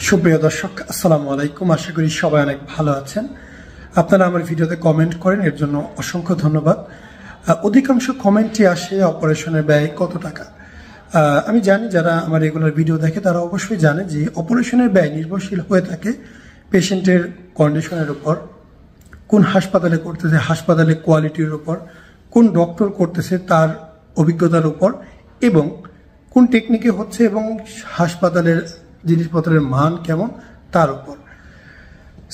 সুপ্রিয় দর্শক, আসসালামু আলাইকুম। আশা করি সবাই অনেক ভালো আছেন। আপনারা আমার ভিডিওতে কমেন্ট করেন, এর জন্য অসংখ্য ধন্যবাদ। অধিকাংশ কমেন্টই আসে অপারেশনের ব্যয় কত টাকা। আমি জানি যারা আমার রেগুলার ভিডিও দেখে তারা অবশ্যই জানে যে অপারেশনের ব্যয় নির্ভরশীল হয়ে থাকে পেশেন্টের কন্ডিশনের উপর, কোন হাসপাতালে করতেছে হাসপাতালে কোয়ালিটির উপর, কোন ডক্টর করতেছে তার অভিজ্ঞতার উপর, এবং কোন টেকনিকে হচ্ছে এবং হাসপাতালের জিনিসপত্রের মান কেমন তার উপর।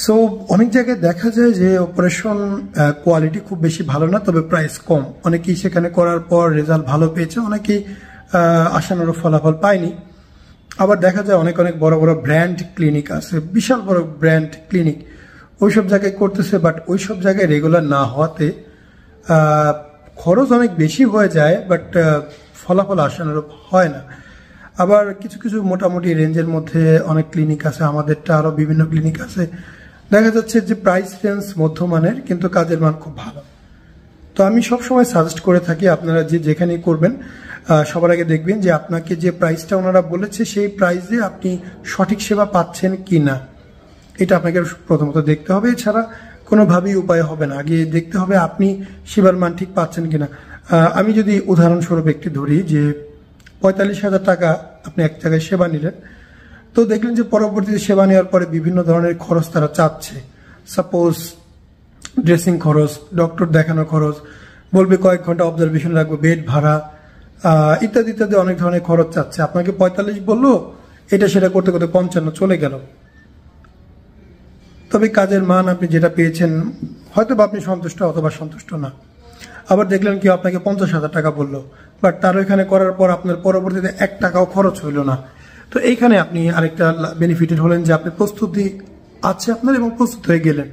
সো অনেক জায়গায় দেখা যায় যে অপারেশন কোয়ালিটি খুব বেশি ভালো না, তবে প্রাইস কম। অনেকেই সেখানে করার পর রেজাল্ট ভালো পেয়েছে, অনেকেই আশানুরূপ ফলাফল পায়নি। আবার দেখা যায় অনেক অনেক বড় বড় ব্র্যান্ড ক্লিনিক আছে, বিশাল বড় ব্র্যান্ড ক্লিনিক, ওইসব জায়গায় করতেছে, বাট ওইসব জায়গায় রেগুলার না হওয়াতে খরচ অনেক বেশি হয়ে যায়, বাট ফলাফল আশানুরূপ হয় না। আবার কিছু কিছু মোটামুটি রেঞ্জের মধ্যে অনেক ক্লিনিক আছে, আমাদেরটা আরও বিভিন্ন ক্লিনিক আছে, দেখা যাচ্ছে যে প্রাইস রেঞ্জ মধ্যমানের কিন্তু কাজের মান খুব ভালো। তো আমি সবসময় সাজেস্ট করে থাকি আপনারা যে যেখানেই করবেন সবার আগে দেখবেন যে আপনাকে যে প্রাইসটা ওনারা বলেছে সেই প্রাইসে আপনি সঠিক সেবা পাচ্ছেন কি না, এটা আপনাকে প্রথমত দেখতে হবে। এছাড়া কোনোভাবেই উপায় হবে না, আগে দেখতে হবে আপনি সেবার মান ঠিক পাচ্ছেন কিনা। আমি যদি উদাহরণস্বরূপ একটি ধরি যে 45,000 টাকা আপনি এক জায়গায় সেবা নিলেন, তো দেখলেন যে পরবর্তীতে সেবা নেওয়ার পরে বিভিন্ন ধরনের খরচ তারা চাচ্ছে। সাপোজ ড্রেসিং খরচ, ডক্টর দেখানোর খরচ, বলবে কয়েক ঘন্টা অবজারভেশন রাখবো, বেড ভাড়া ইত্যাদি ইত্যাদি অনেক ধরনের খরচ চাচ্ছে। আপনাকে 45 বললো, এটা সেটা করতে করতে 55 চলে গেল। তবে কাজের মান আপনি যেটা পেয়েছেন হয়তো বা আপনি সন্তুষ্ট অথবা সন্তুষ্ট না। আবার দেখলেন কি আপনাকে 50,000 টাকা বললো, বাট তার ওইখানে করার পর আপনার পরবর্তীতে 1 টাকাও খরচ হইল না। তো এইখানে আপনি আরেকটা বেনিফিটেড হলেন যে আপনি প্রস্তুতি আছে আপনার এবং প্রস্তুত হয়ে গেলেন।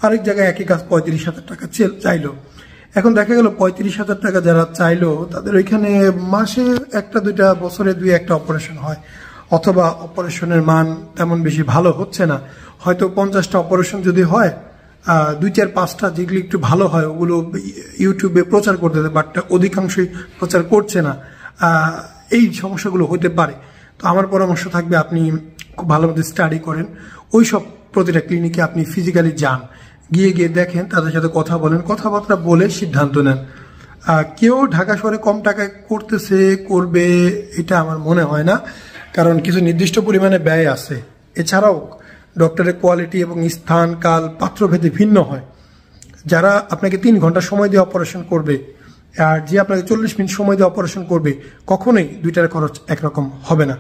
আরেক জায়গায় একই কাজ 35,000 টাকা চাইলো, এখন দেখা গেল 35,000 টাকা যারা চাইলো তাদের ওইখানে মাসে একটা দুইটা, বছরে 2-1টা অপারেশন হয়, অথবা অপারেশনের মান তেমন বেশি ভালো হচ্ছে না। হয়তো 50টা অপারেশন যদি হয়, 2-4-5টা যেগুলি একটু ভালো হয় ওগুলো ইউটিউবে প্রচার করতে হবে, বাট অধিকাংশই প্রচার করছে না। এই সমস্যাগুলো হতে পারে। তো আমার পরামর্শ থাকবে আপনি খুব ভালো মতো স্টাডি করেন, ওই সব প্রতিটা ক্লিনিকে আপনি ফিজিক্যালি যান, গিয়ে দেখেন, তাদের সাথে কথা বলেন, কথাবার্তা বলে সিদ্ধান্ত নেন। কেউ ঢাকা শহরে কম টাকায় করবে এটা আমার মনে হয় না, কারণ কিছু নির্দিষ্ট পরিমাণে ব্যয় আছে। এছাড়াও ডক্টরের কোয়ালিটি এবং স্থান কাল পাত্রভেদে ভিন্ন হয়। যারা আপনাকে 3 ঘন্টা সময় দিয়ে অপারেশন করবে আর যে আপনাকে 40 মিনিট সময় দিয়ে অপারেশন করবে, কখনোই দুইটার খরচ একরকম হবে না।